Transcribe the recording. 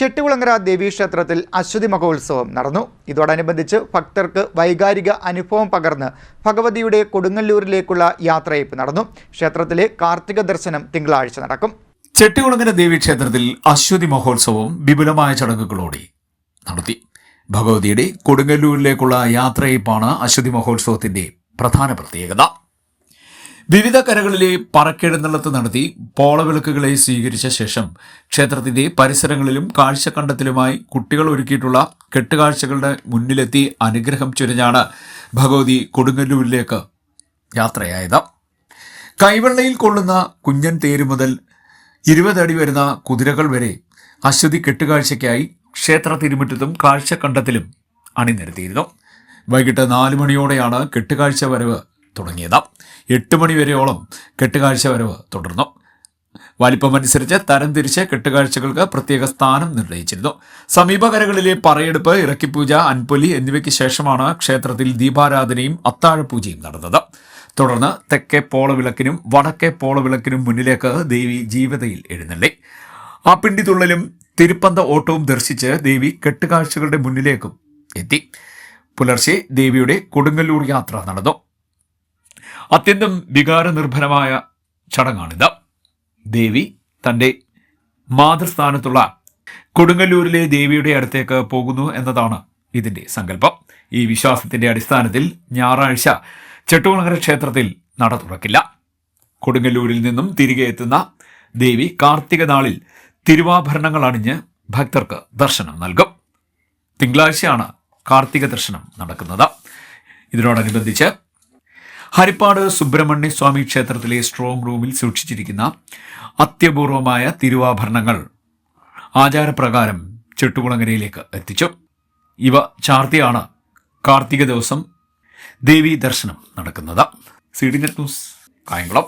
ചെട്ടികുളങ്ങര ദേവീക്ഷേത്രത്തിൽ അശ്വതി മഹോത്സവം നടന്നു. ഇതോടനുബന്ധിച്ച് ഭക്തർക്ക് വൈകാരിക അനുഭവം പകർന്ന് ഭഗവതിയുടെ കൊടുങ്ങല്ലൂരിലേക്കുള്ള യാത്രയയപ്പ് നടന്നു. ക്ഷേത്രത്തിലെ കാർത്തിക ദർശനം തിങ്കളാഴ്ച നടക്കും. ചെട്ടികുളങ്ങര ദേവീക്ഷേത്രത്തിൽ അശ്വതി മഹോത്സവം വിപുലമായ ചടങ്ങുകളോടെ നടത്തി. ഭഗവതിയുടെ കൊടുങ്ങല്ലൂരിലേക്കുള്ള യാത്രയയപ്പാണ് അശ്വതി മഹോത്സവത്തിന്റെ പ്രധാന പ്രത്യേകത. വിവിധ കരകളിലെ പറക്കെഴുന്നള്ളത്ത് നടത്തി പോളവിളക്കുകളെ സ്വീകരിച്ച ശേഷം ക്ഷേത്രത്തിന്റെ പരിസരങ്ങളിലും കാഴ്ചക്കണ്ടത്തിലുമായി കുട്ടികൾ ഒരുക്കിയിട്ടുള്ള കെട്ടുകാഴ്ചകളുടെ മുന്നിലെത്തി അനുഗ്രഹം ചൊരിഞ്ഞാണ് ഭഗവതി കൊടുങ്ങല്ലൂരിലേക്ക് യാത്രയായത്. കൈവെള്ളയിൽ കൊള്ളുന്ന കുഞ്ഞൻ തേര് മുതൽ 20 അടി വരുന്ന കുതിരകൾ വരെ അശ്വതി കെട്ടുകാഴ്ചയ്ക്കായി ക്ഷേത്ര തിരുമുറ്റത്തും കാഴ്ചക്കണ്ടത്തിലും അണിനിരത്തിയിരുന്നു. വൈകിട്ട് 4 മണിയോടെയാണ് കെട്ടുകാഴ്ച വരവ് തുടങ്ങിയത്. 8 മണിവരെയോളം കെട്ടുകാഴ്ച വരവ് തുടർന്നു. വലിപ്പമനുസരിച്ച് തരംതിരിച്ച് കെട്ടുകാഴ്ചകൾക്ക് പ്രത്യേക സ്ഥാനം നിർണയിച്ചിരുന്നു. സമീപകരകളിലെ പറയെടുപ്പ്, ഇറക്കിപ്പൂജ, അൻപൊലി എന്നിവയ്ക്ക് ശേഷമാണ് ക്ഷേത്രത്തിൽ ദീപാരാധനയും അത്താഴപൂജയും നടന്നത്. തുടർന്ന് തെക്കേ പോളവിളക്കിനും വടക്കേ പോളവിളക്കിനും മുന്നിലേക്ക് ദേവി ജീവതയിൽ എഴുന്നള്ളി. ആ പിണ്ടിതുള്ളലും തിരുപ്പന്ത ഓട്ടവും ദർശിച്ച് ദേവി കെട്ടുകാഴ്ചകളുടെ മുന്നിലേക്കും എത്തി. പുലർച്ചെ ദേവിയുടെ കൊടുങ്ങല്ലൂർ യാത്ര നടന്നു. അത്യന്തം വികാരനിർഭരമായ ചടങ്ങാണിത്. ദേവി തൻ്റെ മാതൃസ്ഥാനത്തുള്ള കൊടുങ്ങല്ലൂരിലെ ദേവിയുടെ അടുത്തേക്ക് പോകുന്നു എന്നതാണ് ഇതിൻ്റെ സങ്കല്പം. ഈ വിശ്വാസത്തിൻ്റെ അടിസ്ഥാനത്തിൽ ഞായറാഴ്ച ചെട്ടികുളങ്ങര ക്ഷേത്രത്തിൽ നട തുറക്കില്ല. കൊടുങ്ങല്ലൂരിൽ നിന്നും തിരികെ എത്തുന്ന ദേവി കാർത്തിക നാളിൽ തിരുവാഭരണങ്ങൾ അണിഞ്ഞ് ഭക്തർക്ക് ദർശനം നൽകും. തിങ്കളാഴ്ചയാണ് കാർത്തിക ദർശനം നടക്കുന്നത്. ഇതിനോടനുബന്ധിച്ച് ഹരിപ്പാട് സുബ്രഹ്മണ്യ സ്വാമി ക്ഷേത്രത്തിലെ സ്ട്രോങ് റൂമിൽ സൂക്ഷിച്ചിരിക്കുന്ന അത്യപൂർവമായ തിരുവാഭരണങ്ങൾ ആചാരപ്രകാരം ചെട്ടികുളങ്ങരയിലേക്ക് എത്തിച്ചു. ഇവ ചാർത്തിയാണ് കാർത്തിക ദിവസം ദേവീ ദർശനം നടക്കുന്നത്. CDNet news, Kayamkulam.